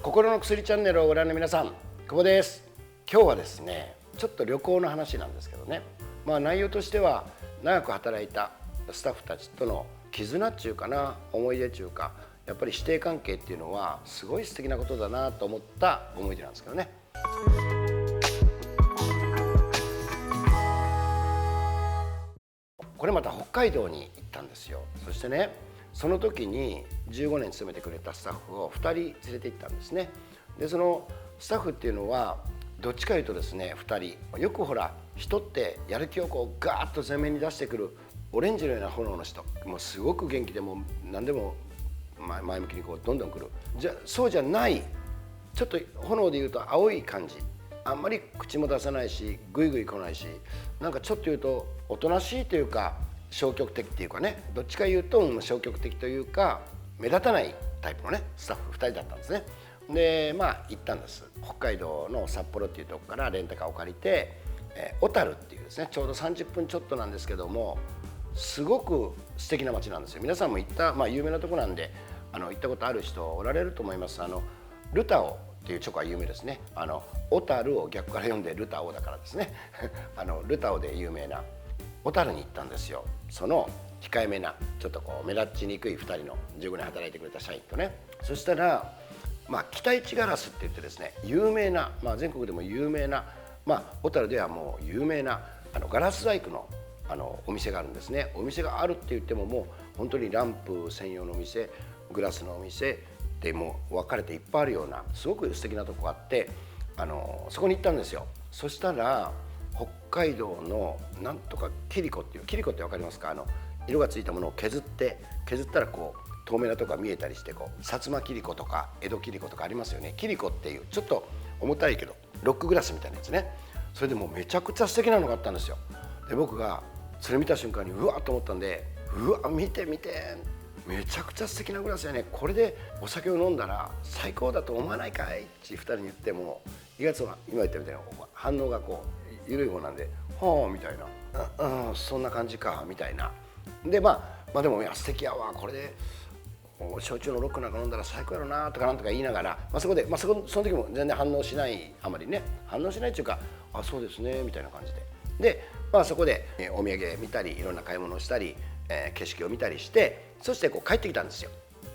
心の薬チャンネルをご覧の皆さん、久保です。今日はですね、ちょっと旅行の話なんですけどね、内容としては長く働いたスタッフたちとの絆っていうかな、思い出っていうか、やっぱり師弟関係っていうのはすごい素敵なことだなと思った思い出なんですけどね。これまた北海道に行ったんですよ。そしてね、その時に15年勤めてくれたスタッフを2人連れて行ったんですね。でそのスタッフっていうのはどっちかいうとですね、2人よくほら、人ってやる気をこうガーッと前面に出してくるオレンジのような炎の人、もうすごく元気でもう何でも前向きにこうどんどん来る。そうじゃない、ちょっと炎でいうと青い感じ、あんまり口も出さないしグイグイ来ないし、なんかちょっと言うとおとなしいというか消極的っていうかね、どっちか言うと消極的というか目立たないタイプのねスタッフ2人だったんですね。で行ったんです。北海道の札幌っていうとこからレンタカーを借りて、小樽っていうですね、ちょうど30分ちょっとなんですけども、すごく素敵な街なんですよ。皆さんも行った、有名なとこなんで行ったことある人おられると思います。ルタオっていうチョコは有名ですね。小樽を逆から読んでルタオだからですねルタオで有名な小樽に行ったんですよ。その控えめなちょっとこう目立ちにくい2人の15年働いてくれた社員とね。そしたら北一ガラスって言ってですね、有名な、全国でも有名な、小樽ではもう有名なガラス細工のお店があるんですね。お店があるって言ってももう本当にランプ専用のお店、グラスのお店でもう分かれていっぱいあるようなすごく素敵なとこがあって、そこに行ったんですよ。そしたら北海道のなんとかキリコっていう、キリコって分かりますか？色がついたものを削ったらこう透明なとこが見えたりして、こう薩摩キリコとか江戸キリコとかありますよね。キリコっていうちょっと重たいけどロックグラスみたいなやつね。それでもうめちゃくちゃ素敵なのがあったんですよ。で僕がそれ見た瞬間にうわっと思ったんで、うわ見て見て、めちゃくちゃ素敵なグラスやね、これでお酒を飲んだら最高だと思わないかいって2人に言っても、意外と今言ったみたいな反応がこう緩い方なんで、はあみたいな、そんな感じかみたいな。ででもいや素敵やわ、これで焼酎のロックなんか飲んだら最高やろなとかなんとか言いながら、その時も全然反応しない、あまりね反応しないっていうか、あそうですねみたいな感じで、そこでお土産見たりいろんな買い物をしたり、景色を見たりして、そしてこう帰ってきたんですよ。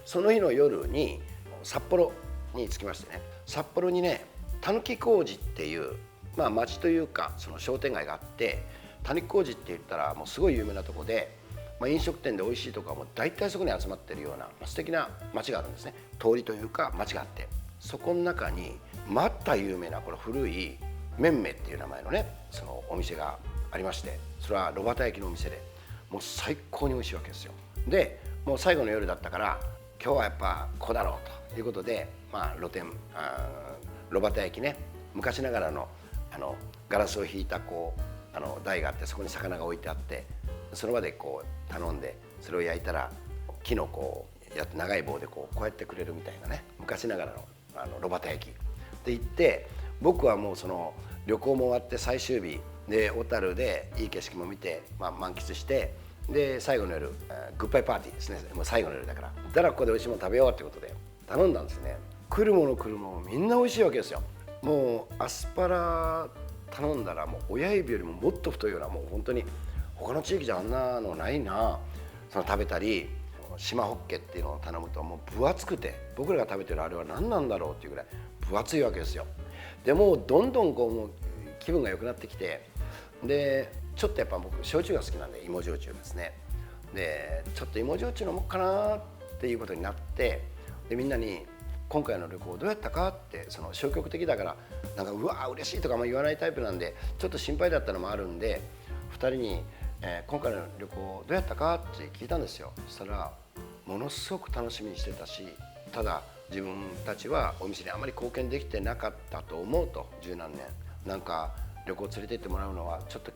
その日の夜に札幌に着きましてね、札幌にねたぬき工事っていう、町というかその商店街があって、たぬき工事って言ったらもうすごい有名なとこで、飲食店で美味しいとかも大体そこに集まってるような素敵な街があるんですね。通りというか街があって、そこの中にまた有名なこの古いめんめっていう名前のねそのお店がありまして、それは炉端焼きのお店でもう最高に美味しいわけですよ。でもう最後の夜だったから、今日はやっぱここだろうということで、炉端焼きね、昔ながらのガラスを引いたこう台があって、そこに魚が置いてあって、その場でこう頼んで、それを焼いたら木のこう長い棒でこうやってくれるみたいなね、昔ながらの炉端焼きで行って、僕はもうその旅行も終わって最終日で小樽でいい景色も見て、満喫して、で最後の夜グッバイパーティーですね。もう最後の夜だからここで美味しいもの食べようってことで頼んだんですね。来るものみんな美味しいわけですよ。もうアスパラ頼んだらもう親指よりももっと太いような、もう本当に他の地域じゃあんなのないな。その食べたり島ホッケっていうのを頼むともう分厚くて、僕らが食べてるあれは何なんだろうっていうぐらい分厚いわけですよ。でもうどんどんこうもう気分が良くなってきて、でちょっとやっぱ僕焼酎が好きなんで、芋焼酎ですね。でちょっと芋焼酎飲もうかなっていうことになって、でみんなに今回の旅行どうやったかって、その消極的だからなんかうわ嬉しいとかあんま言わないタイプなんで、ちょっと心配だったのもあるんで、2人に、今回の旅行どうやったかって聞いたんですよ。そしたらものすごく楽しみにしてたし、ただ自分たちはお店にあまり貢献できてなかったと思うと、十何年なんか旅行連れて行ってもらうのはちょっと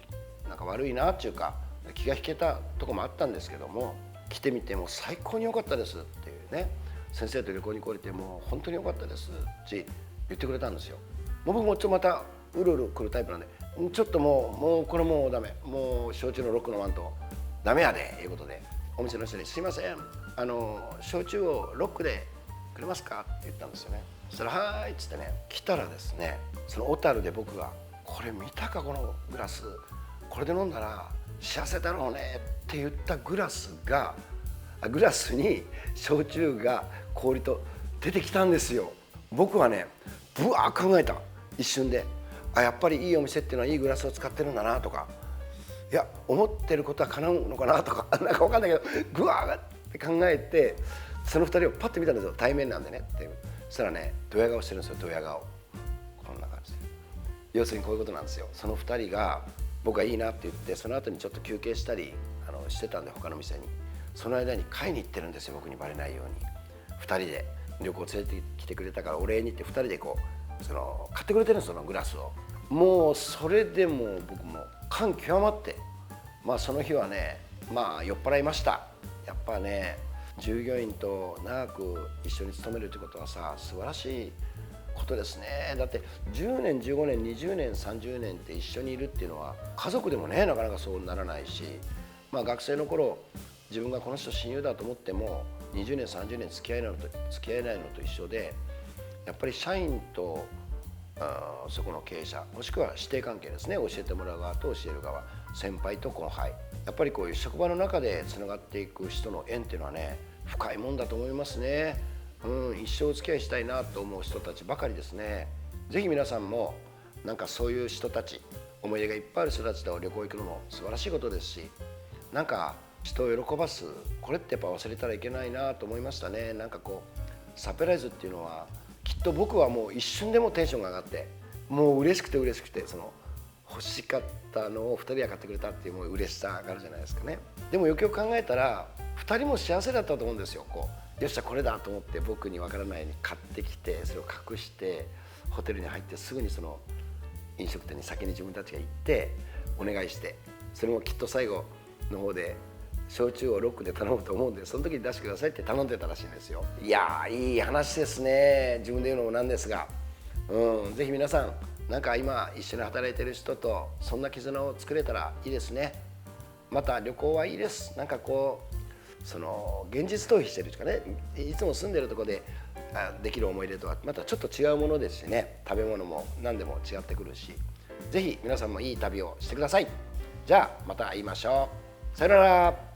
なんか悪いなっていうか、気が引けたとこもあったんですけども、来てみても最高に良かったですっていうね、先生と旅行に来れてもう本当に良かったですって言ってくれたんですよ。もう僕もちょっとまたうるうる来るタイプなんで、ちょっともうこれもうダメ、もう焼酎のロック飲まんとダメやでいうことで、お店の人にすいません焼酎をロックでくれますかって言ったんですよね。そしたら「はーい」っつってね来たらですね、その小樽で僕が「これ見たかこのグラス、これで飲んだら幸せだろうね」って言ったグラスに焼酎が氷と出てきたんですよ。僕はねぶわー考えた、一瞬で。やっぱりいいお店っていうのはいいグラスを使ってるんだなとか、いや思ってることは叶うのかなとか、なんか分かんないけどぐわーって考えて、その2人をパッと見たんですよ、対面なんでねって。そしたらねドヤ顔してるんですよ、ドヤ顔。こんな感じで。要するにこういうことなんですよ。その2人が僕がいいなって言って、その後にちょっと休憩したりしてたんで、他の店に。その間に買いに行ってるんですよ、僕にバレないように。2人で旅行連れてきてくれたからお礼にって2人でこう買ってくれてるんですよ、そのグラスを。もうそれでもう僕も感極まって、その日はね酔っ払いました。やっぱね従業員と長く一緒に勤めるということはさ、素晴らしいことですね。だって10年15年20年30年って一緒にいるっていうのは、家族でもねなかなかそうならないし、学生の頃自分がこの人親友だと思っても20年30年付き合えないのと一緒で、やっぱり社員とそこの経営者、もしくは師弟関係ですね、教えてもらう側と教える側、先輩と後輩、やっぱりこういう職場の中でつながっていく人の縁っていうのはね深いもんだと思いますね。一生お付き合いしたいなと思う人たちばかりですね。ぜひ皆さんもなんかそういう人たち、思い出がいっぱいある人たちと旅行行くのも素晴らしいことですし、なんか人を喜ばす、これってやっぱ忘れたらいけないなと思いましたね。なんかこうサプライズっていうのはきっと僕はもう一瞬でもテンションが上がって、もう嬉しくてその欲しかったのを2人が買ってくれたっていうもう嬉しさがあるじゃないですかね。でもよくよく考えたら2人も幸せだったと思うんですよ。こうよっしゃこれだと思って僕に分からないように買ってきて、それを隠してホテルに入ってすぐにその飲食店に先に自分たちが行ってお願いして、それもきっと最後の方で焼酎をロックで頼むと思うんで、その時に出してくださいって頼んでたらしいんですよ。いやーいい話ですね。自分で言うのもなんですが、ぜひ皆さんなんか今一緒に働いてる人とそんな絆を作れたらいいですね。また旅行はいいです。なんかこうその現実逃避してるとかね、いつも住んでるところでできる思い出とはまたちょっと違うものですしね、食べ物も何でも違ってくるし、ぜひ皆さんもいい旅をしてください。じゃあまた会いましょう。さよなら。